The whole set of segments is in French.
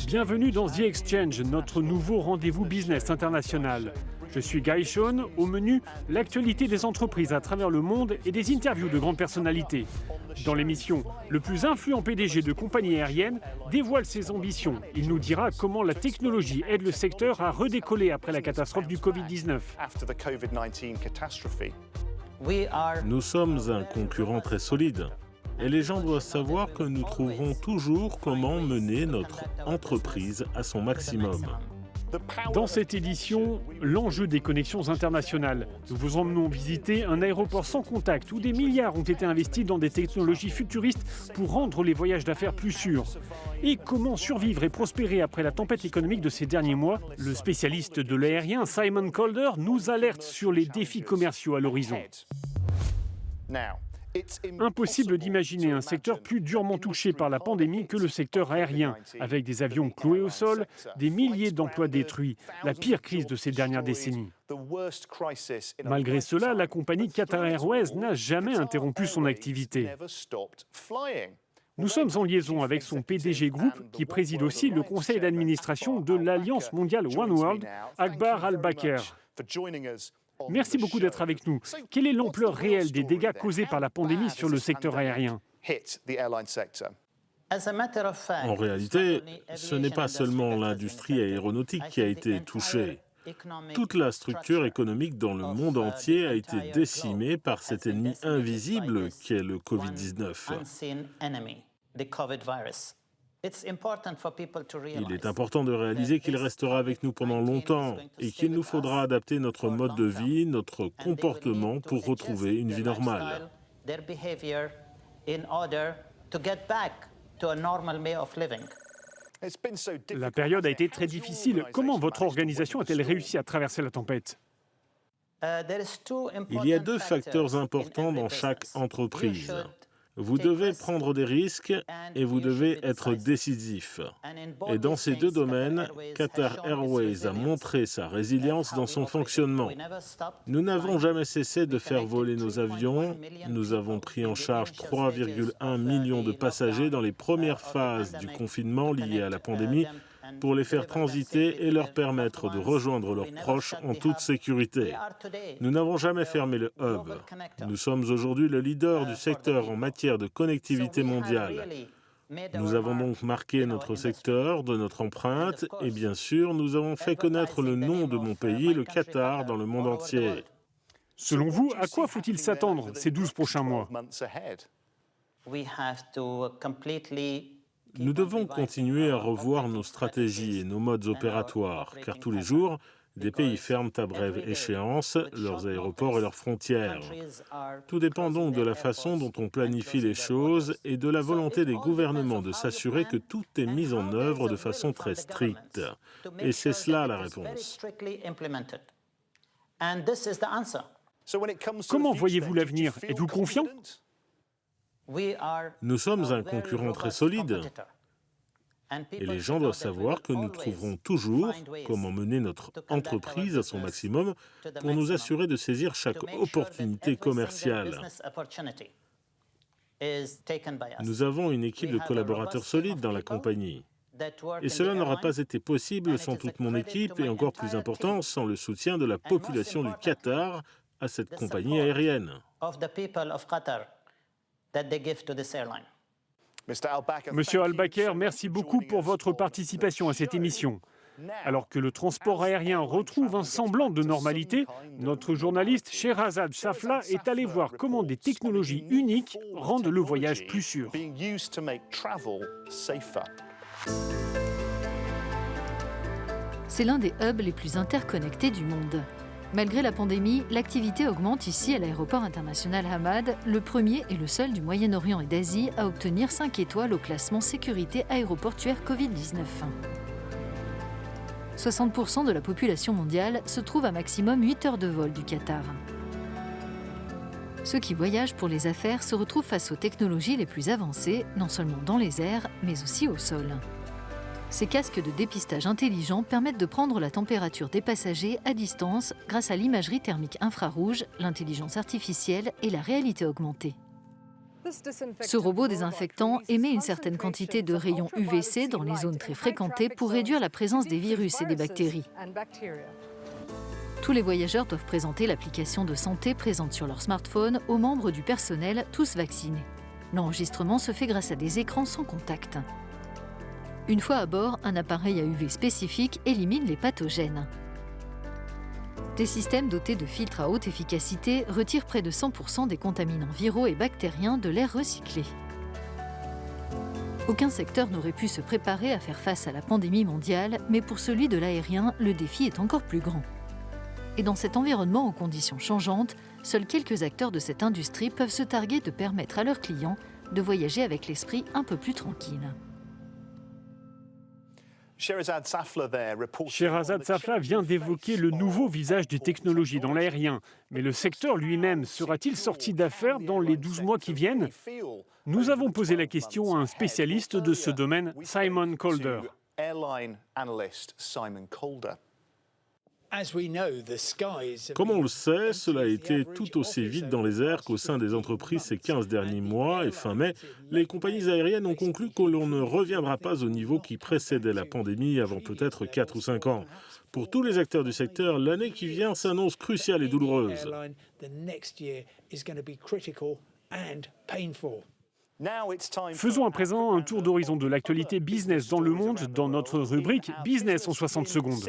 Bienvenue dans The Exchange, notre nouveau rendez-vous business international. Je suis Guy Shawn, au menu, l'actualité des entreprises à travers le monde et des interviews de grandes personnalités. Dans l'émission, le plus influent PDG de compagnie aérienne dévoile ses ambitions. Il nous dira comment la technologie aide le secteur à redécoller après la catastrophe du Covid-19. Nous sommes un concurrent très solide. Et les gens doivent savoir que nous trouverons toujours comment mener notre entreprise à son maximum. Dans cette édition, l'enjeu des connexions internationales. Nous vous emmenons visiter un aéroport sans contact où des milliards ont été investis dans des technologies futuristes pour rendre les voyages d'affaires plus sûrs. Et comment survivre et prospérer après la tempête économique de ces derniers mois? Le spécialiste de l'aérien, Simon Calder, nous alerte sur les défis commerciaux à l'horizon. Impossible d'imaginer un secteur plus durement touché par la pandémie que le secteur aérien, avec des avions cloués au sol, des milliers d'emplois détruits, la pire crise de ces dernières décennies. Malgré cela, la compagnie Qatar Airways n'a jamais interrompu son activité. Nous sommes en liaison avec son PDG Group, qui préside aussi le conseil d'administration de l'Alliance mondiale One World, Akbar Al-Baker. Merci beaucoup d'être avec nous. Quelle est l'ampleur réelle des dégâts causés par la pandémie sur le secteur aérien? En réalité, ce n'est pas seulement l'industrie aéronautique qui a été touchée. Toute la structure économique dans le monde entier a été décimée par cet ennemi invisible qu'est le Covid-19. Il est important de réaliser qu'il restera avec nous pendant longtemps et qu'il nous faudra adapter notre mode de vie, notre comportement pour retrouver une vie normale. La période a été très difficile. Comment votre organisation a-t-elle réussi à traverser la tempête? Il y a deux facteurs importants dans chaque entreprise. Vous devez prendre des risques et vous devez être décisif. Et dans ces deux domaines, Qatar Airways a montré sa résilience dans son fonctionnement. Nous n'avons jamais cessé de faire voler nos avions. Nous avons pris en charge 3,1 millions de passagers dans les premières phases du confinement lié à la pandémie pour les faire transiter et leur permettre de rejoindre leurs proches en toute sécurité. Nous n'avons jamais fermé le hub. Nous sommes aujourd'hui le leader du secteur en matière de connectivité mondiale. Nous avons donc marqué notre secteur de notre empreinte et bien sûr, nous avons fait connaître le nom de mon pays, le Qatar, dans le monde entier. Selon vous, à quoi faut-il s'attendre ces 12 prochains mois? Nous devons continuer à revoir nos stratégies et nos modes opératoires, car tous les jours, des pays ferment à brève échéance leurs aéroports et leurs frontières. Tout dépend donc de la façon dont on planifie les choses et de la volonté des gouvernements de s'assurer que tout est mis en œuvre de façon très stricte. Et c'est cela la réponse. Comment voyez-vous l'avenir? Êtes-vous confiant? Nous sommes un concurrent très solide. Et les gens doivent savoir que nous trouverons toujours comment mener notre entreprise à son maximum pour nous assurer de saisir chaque opportunité commerciale. Nous avons une équipe de collaborateurs solides dans la compagnie. Et cela n'aura pas été possible sans toute mon équipe et encore plus important, sans le soutien de la population du Qatar à cette compagnie aérienne. Monsieur Al-Baker, merci beaucoup pour votre participation à cette émission. Alors que le transport aérien retrouve un semblant de normalité, notre journaliste Sherazade Safla est allé voir comment des technologies uniques rendent le voyage plus sûr. C'est l'un des hubs les plus interconnectés du monde. Malgré la pandémie, l'activité augmente ici à l'aéroport international Hamad, le premier et le seul du Moyen-Orient et d'Asie à obtenir 5 étoiles au classement sécurité aéroportuaire Covid-19. 60% de la population mondiale se trouve à maximum 8 heures de vol du Qatar. Ceux qui voyagent pour les affaires se retrouvent face aux technologies les plus avancées, non seulement dans les airs, mais aussi au sol. Ces casques de dépistage intelligents permettent de prendre la température des passagers à distance grâce à l'imagerie thermique infrarouge, l'intelligence artificielle et la réalité augmentée. Ce robot désinfectant émet une certaine quantité de rayons UVC dans les zones très fréquentées pour réduire la présence des virus et des bactéries. Tous les voyageurs doivent présenter l'application de santé présente sur leur smartphone aux membres du personnel, tous vaccinés. L'enregistrement se fait grâce à des écrans sans contact. Une fois à bord, un appareil à UV spécifique élimine les pathogènes. Des systèmes dotés de filtres à haute efficacité retirent près de 100% des contaminants viraux et bactériens de l'air recyclé. Aucun secteur n'aurait pu se préparer à faire face à la pandémie mondiale, mais pour celui de l'aérien, le défi est encore plus grand. Et dans cet environnement aux conditions changeantes, seuls quelques acteurs de cette industrie peuvent se targuer de permettre à leurs clients de voyager avec l'esprit un peu plus tranquille. Sherazad Safla vient d'évoquer le nouveau visage des technologies dans l'aérien. Mais le secteur lui-même sera-t-il sorti d'affaires dans les 12 mois qui viennent? Nous avons posé la question à un spécialiste de ce domaine, Simon Calder. Comme on le sait, cela a été tout aussi vite dans les airs qu'au sein des entreprises ces 15 derniers mois et fin mai, les compagnies aériennes ont conclu que l'on ne reviendra pas au niveau qui précédait la pandémie avant peut-être 4 ou 5 ans. Pour tous les acteurs du secteur, l'année qui vient s'annonce cruciale et douloureuse. Faisons à présent un tour d'horizon de l'actualité business dans le monde dans notre rubrique Business en 60 secondes.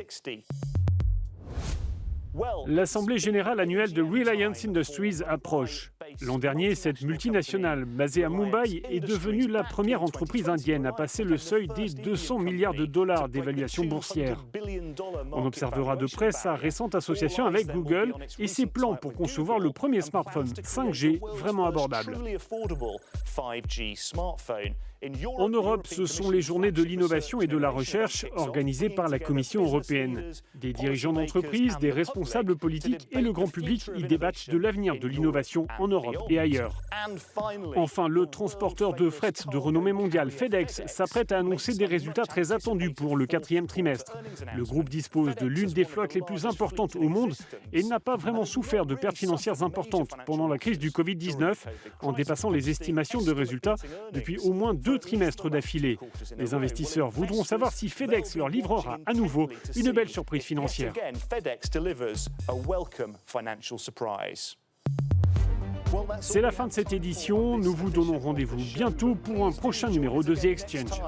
L'Assemblée générale annuelle de Reliance Industries approche. L'an dernier, cette multinationale basée à Mumbai est devenue la première entreprise indienne à passer le seuil des 200 milliards de dollars d'évaluation boursière. On observera de près sa récente association avec Google et ses plans pour concevoir le premier smartphone 5G vraiment abordable. En Europe, ce sont les journées de l'innovation et de la recherche organisées par la Commission européenne. Des dirigeants d'entreprises, des responsables politiques et le grand public y débattent de l'avenir de l'innovation en Europe et ailleurs. Enfin, le transporteur de fret de renommée mondiale FedEx s'apprête à annoncer des résultats très attendus pour le 4e trimestre. Le groupe dispose de l'une des flottes les plus importantes au monde et n'a pas vraiment souffert de pertes financières importantes pendant la crise du Covid-19, en dépassant les estimations de résultats depuis au moins 2 trimestres d'affilée. Les investisseurs voudront savoir si FedEx leur livrera à nouveau une belle surprise financière. C'est la fin de cette édition. Nous vous donnons rendez-vous bientôt pour un prochain numéro de The Exchange.